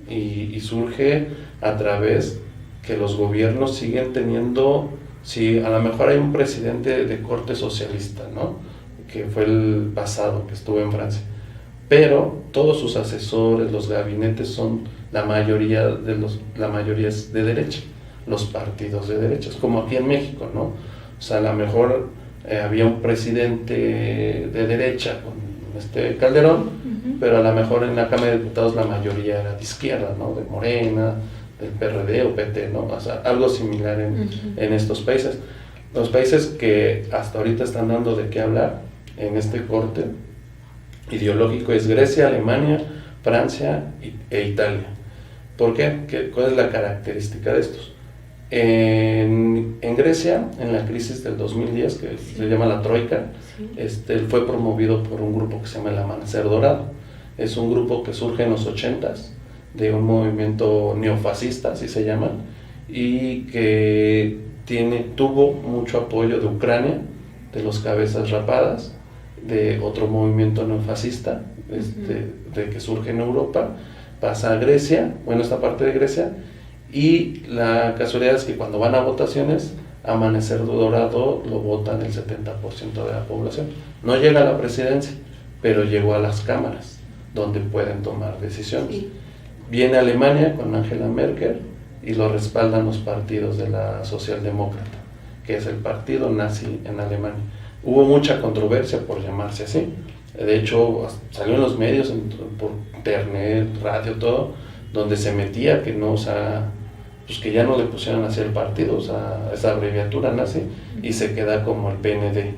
y surge a través que los gobiernos siguen teniendo, sí, a lo mejor hay un presidente de corte socialista, ¿no?, que fue el pasado, que estuvo en Francia, pero todos sus asesores, los gabinetes son, la mayoría es de derecha, los partidos de derecha, es como aquí en México, ¿no? O sea, a lo mejor había un presidente de derecha con Calderón, pero a lo mejor en la Cámara de Diputados la mayoría era de izquierda, ¿no?, de Morena, del PRD o PT, ¿no? O sea, algo similar en estos países. Los países que hasta ahorita están dando de qué hablar en este corte ideológico es Grecia, Alemania, Francia e Italia. ¿Por qué? ¿Cuál es la característica de estos? En Grecia, en la crisis del 2010, que se llama la Troika, él fue promovido por un grupo que se llama el Amanecer Dorado. Es un grupo que surge en los 80s, de un movimiento neofascista, así se llama, y que tuvo mucho apoyo de Ucrania, de los Cabezas Rapadas, de otro movimiento neofascista, de que surge en Europa, pasa a Grecia, esta parte de Grecia, y la casualidad es que cuando van a votaciones, Amanecer Dorado lo votan el 70% de la población. No llega a la presidencia, pero llegó a las cámaras, donde pueden tomar decisiones. Sí. Viene Alemania con Angela Merkel y lo respaldan los partidos de la socialdemócrata, que es el partido nazi en Alemania. Hubo mucha controversia por llamarse así. De hecho, salió en los medios, por internet, radio, todo, donde se metía que no, que ya no le pusieran así el partido, esa abreviatura nazi, y se queda como el PND,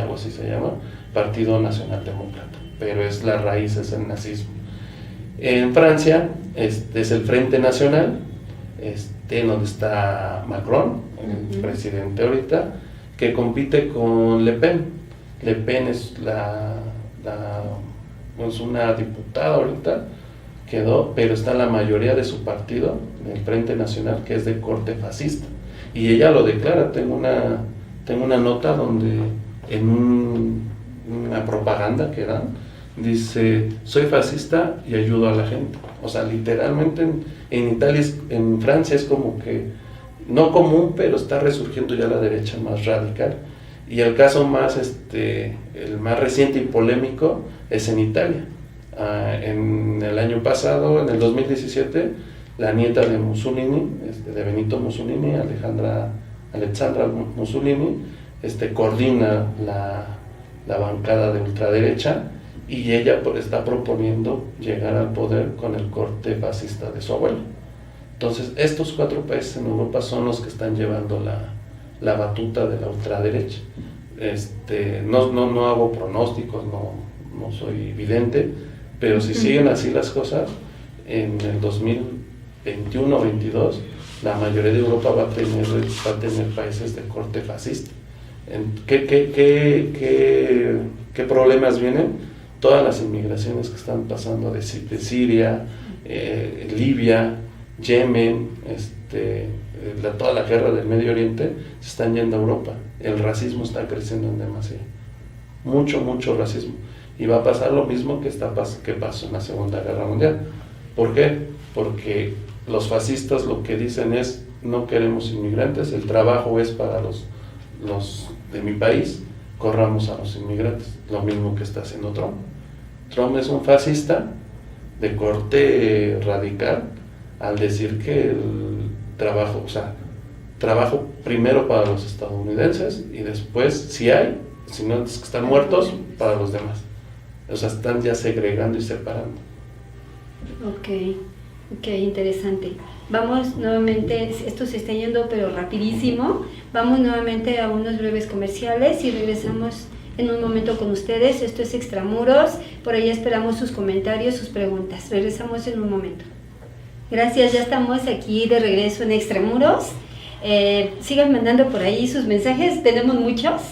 algo así se llama, Partido Nacional Demócrata, pero la raíz es el nazismo. En Francia es el Frente Nacional, donde está Macron, el presidente ahorita, que compite con Le Pen. Le Pen es una diputada ahorita, quedó, pero está la mayoría de su partido, el Frente Nacional, que es de corte fascista. Y ella lo declara. Tengo una nota donde en una propaganda que dan, dice: soy fascista y ayudo a la gente. O sea, literalmente en Italia, en Francia es como que no común, pero está resurgiendo ya la derecha más radical. Y el caso más, el más reciente y polémico es en Italia. En el año pasado, en el 2017, la nieta de Mussolini, de Benito Mussolini, Alexandra Mussolini, coordina la bancada de ultraderecha, y ella está proponiendo llegar al poder con el corte fascista de su abuelo. Entonces, estos 4 países en Europa son los que están llevando la batuta de la ultraderecha. No hago pronósticos, no soy vidente, pero si siguen así las cosas, en el 2021 o 22, la mayoría de Europa va a tener países de corte fascista. ¿Qué problemas vienen? Todas las inmigraciones que están pasando de Siria, Libia, Yemen, toda la guerra del Medio Oriente, se están yendo a Europa. El racismo está creciendo en demasía, mucho racismo, y va a pasar lo mismo que pasó en la Segunda Guerra Mundial. ¿Por qué? Porque los fascistas lo que dicen es: no queremos inmigrantes, el trabajo es para los de mi país, corramos a los inmigrantes. Lo mismo que está haciendo Trump. Trump es un fascista de corte radical al decir que el trabajo primero para los estadounidenses, y después, si no están muertos, para los demás. O sea, están ya segregando y separando. Ok, interesante. Vamos nuevamente, esto se está yendo pero rapidísimo. Vamos nuevamente a unos breves comerciales y regresamos en un momento con ustedes. Esto es Extramuros, por ahí esperamos sus comentarios, sus preguntas. Regresamos en un momento. Gracias, ya estamos aquí de regreso en Extramuros. Sigan mandando por ahí sus mensajes, tenemos muchos,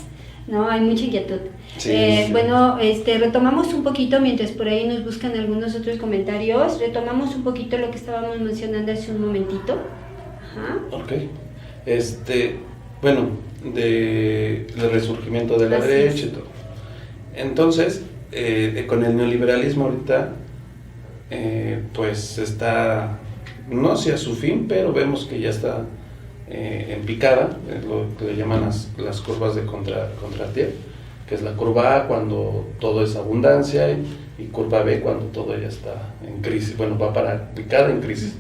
¿no? Hay mucha inquietud. Sí. Bueno, retomamos un poquito, mientras por ahí nos buscan algunos otros comentarios, retomamos un poquito lo que estábamos mencionando hace un momentito. Ajá. Ok. Bueno, del resurgimiento de la derecha y todo. Entonces, con el neoliberalismo ahorita, pues está, no hacia su fin, pero vemos que ya está en picada, lo que le llaman las curvas de Kondratiev, que es la curva A cuando todo es abundancia, y curva B cuando todo ya está en crisis, bueno, va para picada, en crisis.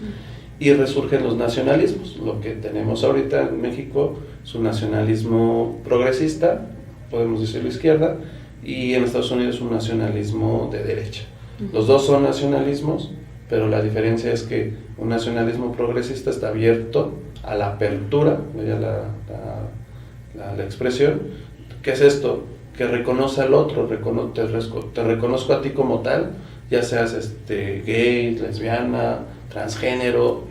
Y resurgen los nacionalismos. Lo que tenemos ahorita en México es un nacionalismo progresista, podemos decirlo izquierda, y en Estados Unidos un nacionalismo de derecha. Los dos son nacionalismos, pero la diferencia es que un nacionalismo progresista está abierto a la apertura, ya la expresión. ¿Qué es esto? Que reconoce al otro, te reconozco a ti como tal, ya seas gay, lesbiana, transgénero,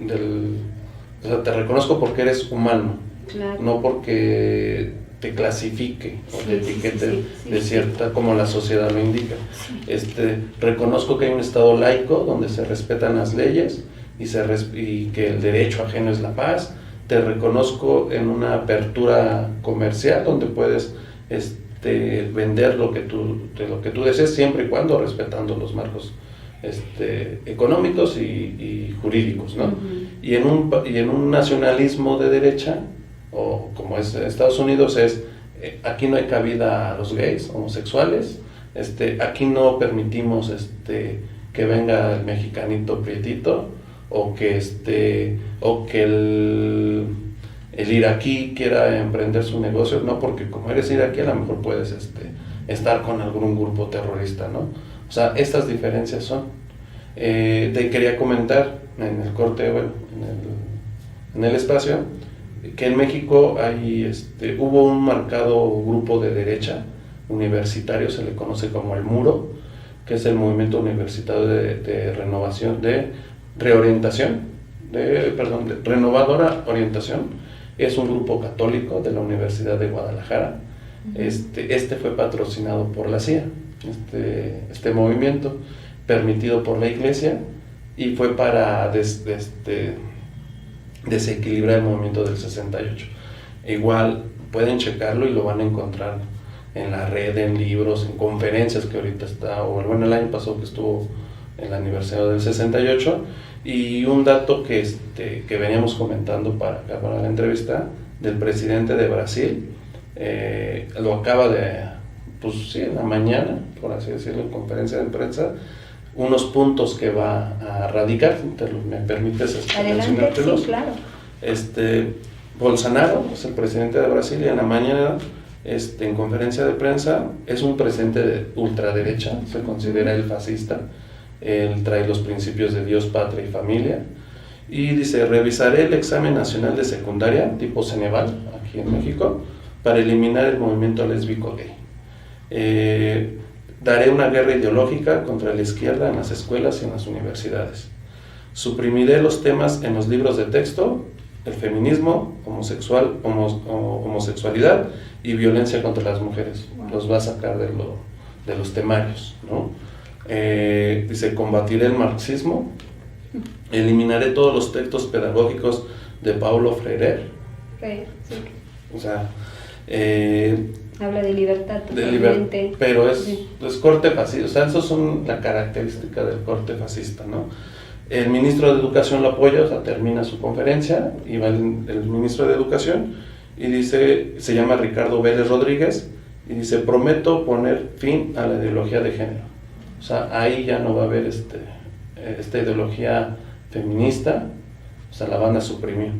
o sea, te reconozco porque eres humano, claro. No porque te clasifique o te etiquete de cierta, como la sociedad lo indica. Reconozco que hay un Estado laico donde se respetan las leyes y que el derecho ajeno es la paz. Te reconozco en una apertura comercial donde puedes vender lo que tú desees, siempre y cuando respetando los marcos económicos y jurídicos, ¿no? Y en un nacionalismo de derecha, o como es Estados Unidos, aquí no hay cabida a los gays, homosexuales, aquí no permitimos que venga el mexicanito prietito, o que el iraquí quiera emprender su negocio, no, porque como eres iraquí a lo mejor puedes estar con algún grupo terrorista, ¿no? O sea, estas diferencias son. Te quería comentar en el corte, bueno, en el espacio, que en México hubo un marcado grupo de derecha universitario, se le conoce como el Muro, que es el movimiento universitario de renovación, de renovadora orientación. Es un grupo católico de la Universidad de Guadalajara. Fue patrocinado por la CIA, este movimiento, permitido por la Iglesia, y fue para desequilibrar el movimiento del 68. Igual pueden checarlo y lo van a encontrar en la red, en libros, en conferencias que ahorita está, o bueno, el año pasado que estuvo en el aniversario del 68. Y un dato que veníamos comentando para la entrevista del presidente de Brasil, lo acaba en la mañana, por así decirlo, en conferencia de prensa, unos puntos que va a radicar. ¿Me permites mencionártelos? Sí, claro. Bolsonaro es el presidente de Brasil, y en la mañana en conferencia de prensa, es un presidente de ultraderecha, se considera el fascista, él trae los principios de Dios, patria y familia, y dice: revisaré el examen nacional de secundaria, tipo Ceneval, aquí en México, para eliminar el movimiento lésbico gay. Daré una guerra ideológica contra la izquierda en las escuelas y en las universidades. Suprimiré los temas en los libros de texto, el feminismo, homosexualidad y violencia contra las mujeres. Los va a sacar de los temarios, ¿no? Dice: combatiré el marxismo, eliminaré todos los textos pedagógicos de Paulo Freire. Sí. O sea, habla de libertad totalmente. Pero es corte fascista, o sea, eso es la característica del corte fascista, ¿no? El ministro de Educación lo apoya, o sea, termina su conferencia y va el ministro de Educación y dice, se llama Ricardo Vélez Rodríguez, y dice: prometo poner fin a la ideología de género. O sea, ahí ya no va a haber esta ideología feminista, o sea, la van a suprimir.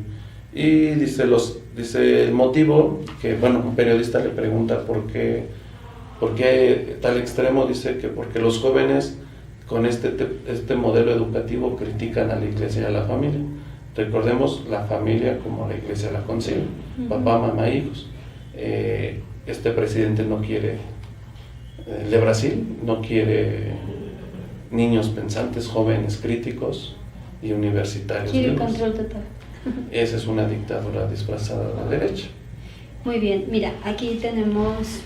Y dice el motivo, que bueno, un periodista le pregunta por qué tal extremo, dice que porque los jóvenes con este modelo educativo critican a la iglesia y a la familia. Recordemos la familia como la iglesia la concibe, papá, mamá, hijos. Este presidente no quiere, el de Brasil, no quiere niños pensantes, jóvenes críticos y universitarios. Quiere el control total. Esa es una dictadura disfrazada de la derecha. Muy bien, mira, aquí tenemos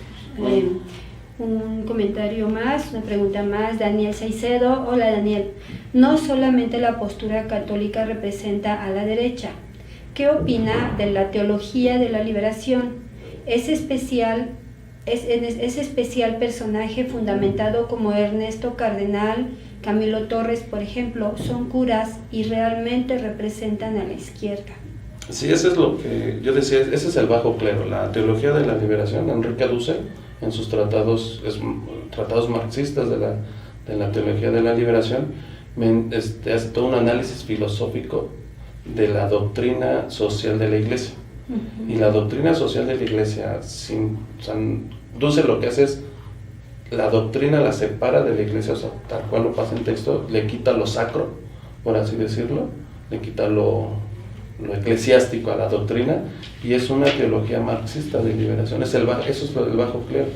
un comentario más, una pregunta más. Daniel Saicedo: hola Daniel, no solamente la postura católica representa a la derecha. ¿Qué opina de la teología de la liberación? ¿Es especial personaje fundamentado como Ernesto Cardenal, Camilo Torres, por ejemplo, son curas y realmente representan a la izquierda? Sí, eso es lo que yo decía, ese es el bajo clero, la teología de la liberación. Enrique Dussel, en sus tratados marxistas de la teología de la liberación, hace todo un análisis filosófico de la doctrina social de la Iglesia. Y la doctrina social de la Iglesia, Dussel lo que hace es, la doctrina la separa de la Iglesia, o sea, tal cual lo pasa en texto, le quita lo sacro, por así decirlo, le quita lo eclesiástico a la doctrina, y es una teología marxista de liberación. Eso es lo del bajo clero.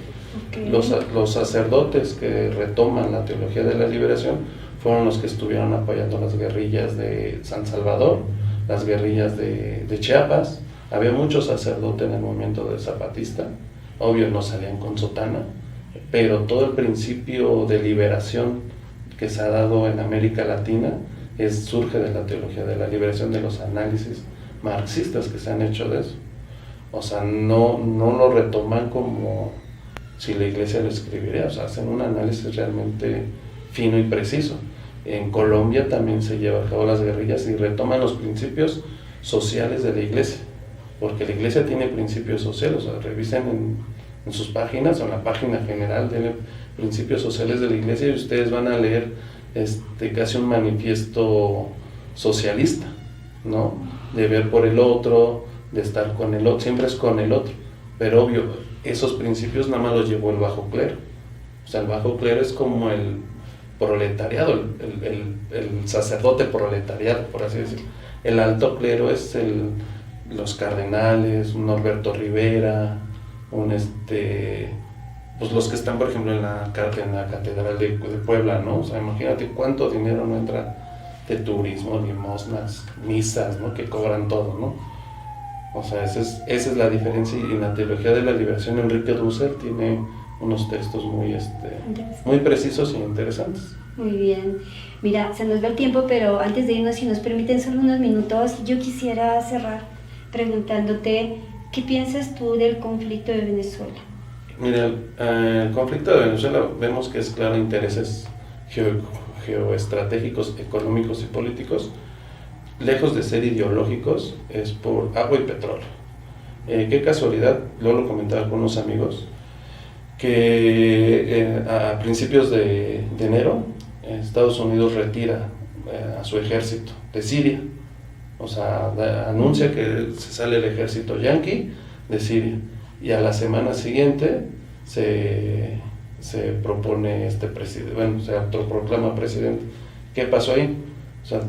Okay. Los sacerdotes que retoman la teología de la liberación fueron los que estuvieron apoyando las guerrillas de San Salvador, las guerrillas de Chiapas. Había muchos sacerdotes en el movimiento del zapatista, obvio no salían con sotana, pero todo el principio de liberación que se ha dado en América Latina surge de la teología de la liberación, de los análisis marxistas que se han hecho de eso. O sea, no lo retoman como si la Iglesia lo escribiría, o sea, hacen un análisis realmente fino y preciso. En Colombia también se lleva a cabo las guerrillas y retoman los principios sociales de la Iglesia, porque la Iglesia tiene principios sociales, o sea, revisen en sus páginas o en la página general de principios sociales de la Iglesia y ustedes van a leer casi un manifiesto socialista, ¿no? De ver por el otro, de estar con el otro, siempre es con el otro, pero obvio, esos principios nada más los llevó el bajo clero. O sea, el bajo clero es como el proletariado, el sacerdote proletariado, por así decirlo. El alto clero es los cardenales, un Norberto Rivera, pues los que están, por ejemplo, en la catedral de Puebla, ¿no? O sea, imagínate cuánto dinero no entra de turismo, limosnas, misas, ¿no? Que cobran todo, ¿no? O sea, esa es la diferencia. Y en la teología de la liberación, Enrique Dussel tiene unos textos muy precisos y interesantes. Muy bien. Mira, se nos va el tiempo, pero antes de irnos, si nos permiten solo unos minutos, yo quisiera cerrar preguntándote, ¿qué piensas tú del conflicto de Venezuela? Mira, el conflicto de Venezuela vemos que es claro intereses geoestratégicos, económicos y políticos. Lejos de ser ideológicos, es por agua y petróleo. Qué casualidad, luego lo comentaba con unos amigos, que a principios de enero Estados Unidos retira a su ejército de Siria. O sea, anuncia que se sale el ejército yanqui de Siria. y a la semana siguiente se propone presidente, bueno, se autoproclama presidente. ¿Qué pasó ahí? O sea,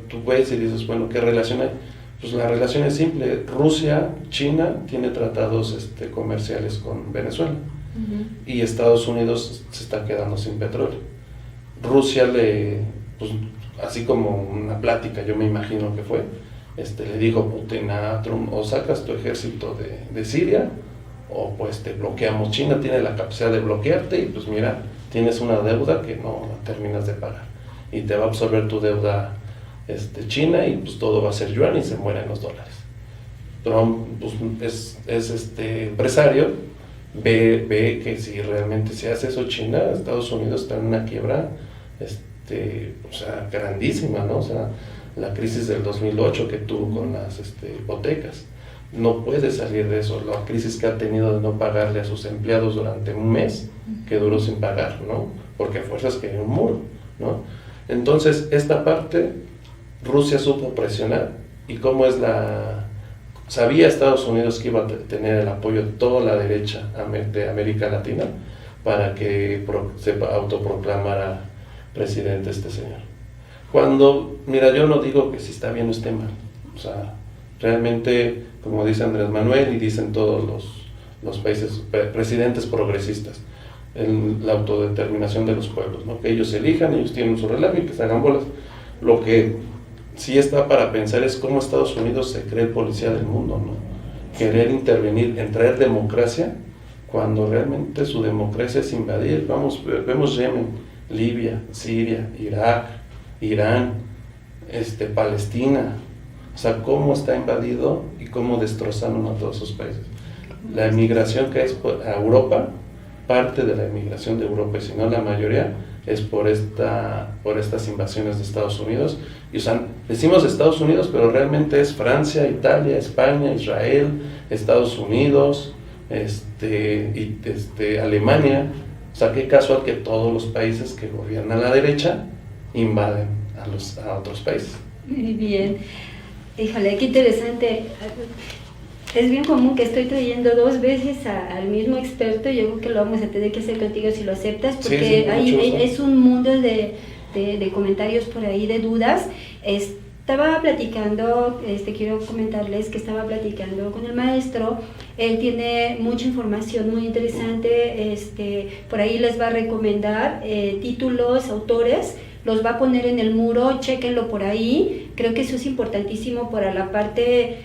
tú ves y dices, bueno, ¿qué relación hay? Pues la relación es simple. Rusia, China tiene tratados comerciales con Venezuela, y Estados Unidos se está quedando sin petróleo. Rusia pues, así como una plática, yo me imagino que fue, le dijo Putin a Trump: o sacas tu ejército de Siria, o pues te bloqueamos. China tiene la capacidad de bloquearte, y pues mira, tienes una deuda que no terminas de pagar, y te va a absorber tu deuda China, y pues todo va a ser yuan y se mueren los dólares. Trump pues, es empresario, ve que si realmente se hace eso, China, Estados Unidos está en una quiebra o sea, grandísima, ¿no? O sea, la crisis del 2008 que tuvo con las hipotecas, no puede salir de eso. La crisis que ha tenido de no pagarle a sus empleados durante un mes, que duró sin pagar, ¿no? Porque a fuerzas que hay un muro, ¿no? Entonces, esta parte, Rusia supo presionar, y cómo es sabía Estados Unidos que iba a tener el apoyo de toda la derecha de América Latina para que se autoproclamara presidente este señor. Cuando, mira, yo no digo que si está bien o esté mal, o sea, realmente, como dice Andrés Manuel y dicen todos los países, presidentes progresistas, la autodeterminación de los pueblos, ¿no? Que ellos elijan, ellos tienen su relajo y que se hagan bolas. Lo que sí está para pensar es cómo Estados Unidos se cree el policía del mundo, ¿no? Querer intervenir en traer democracia, cuando realmente su democracia es invadir. Vemos Yemen, Libia, Siria, Irak, Irán, Palestina, o sea, cómo está invadido y cómo destrozaron a todos esos países. La emigración que es a Europa, parte de la emigración de Europa, y si no la mayoría, es por estas invasiones de Estados Unidos. Y, o sea, decimos Estados Unidos, pero realmente es Francia, Italia, España, Israel, Estados Unidos, Alemania. O sea, qué casual que todos los países que gobiernan a la derecha invaden a otros países. Muy bien. Híjole, qué interesante. Es bien común que estoy trayendo 2 veces al mismo experto. Yo creo que lo vamos a tener que hacer contigo si lo aceptas, porque sí, es un mundo de comentarios por ahí, de dudas. Estaba platicando, quiero comentarles que estaba platicando con el maestro. Él tiene mucha información muy interesante, por ahí les va a recomendar títulos, autores, los va a poner en el muro, chéquenlo por ahí. Creo que eso es importantísimo para la parte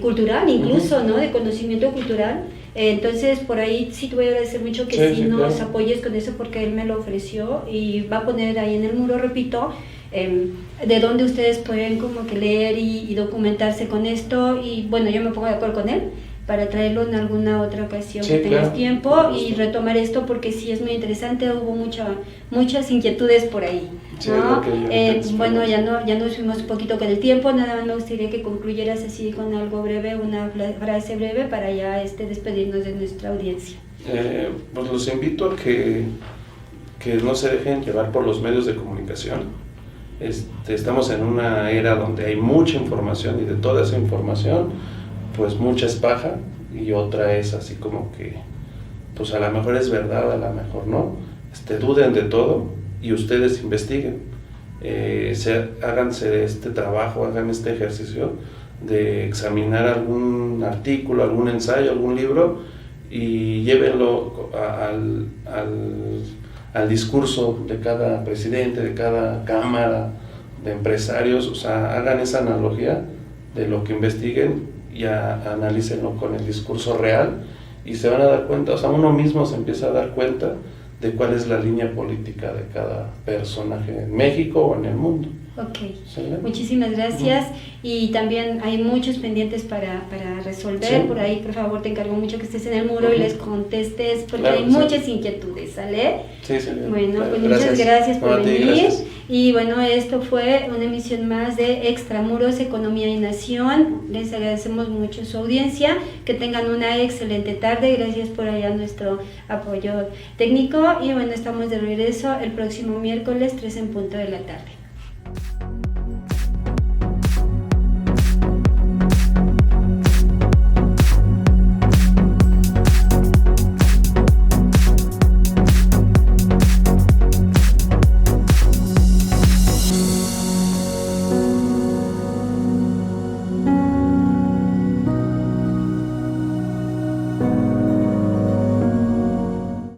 cultural, incluso, ¿no? De conocimiento cultural. Entonces, por ahí sí te voy a agradecer mucho que sí nos apoyes con eso, porque él me lo ofreció, y va a poner ahí en el muro, repito, de dónde ustedes pueden como que leer y documentarse con esto. Y bueno, yo me pongo de acuerdo con él para traerlo en alguna otra ocasión que tengas tiempo y retomar esto, porque sí es muy interesante. Hubo muchas inquietudes por ahí, ¿no? Bueno, ya nos fuimos un poquito con el tiempo. Nada más me gustaría que concluyeras así con algo breve, una frase breve, para ya despedirnos de nuestra audiencia. Pues los invito a que no se dejen llevar por los medios de comunicación. Estamos en una era donde hay mucha información, y de toda esa información, pues mucha es paja, y otra es así como que, pues a lo mejor es verdad, a lo mejor no. Duden de todo y ustedes investiguen. Háganse de este trabajo, hagan este ejercicio de examinar algún artículo, algún ensayo, algún libro, y llévenlo al discurso de cada presidente, de cada cámara de empresarios. O sea, hagan esa analogía de lo que investiguen y analícenlo con el discurso real, y se van a dar cuenta, o sea, uno mismo se empieza a dar cuenta de cuál es la línea política de cada personaje en México o en el mundo. Ok, ¿sí? Muchísimas gracias. Y también hay muchos pendientes para resolver. Sí. Por ahí, por favor, te encargo mucho que estés en el muro y les contestes, porque hay muchas inquietudes, ¿sale? Sí, sí. Bueno, pues muchas gracias por venir. Gracias. Y bueno, esto fue una emisión más de Extramuros, Economía y Nación. Les agradecemos mucho su audiencia. Que tengan una excelente tarde. Gracias por allá nuestro apoyo técnico. Y bueno, estamos de regreso el próximo miércoles, 3 en punto de la tarde.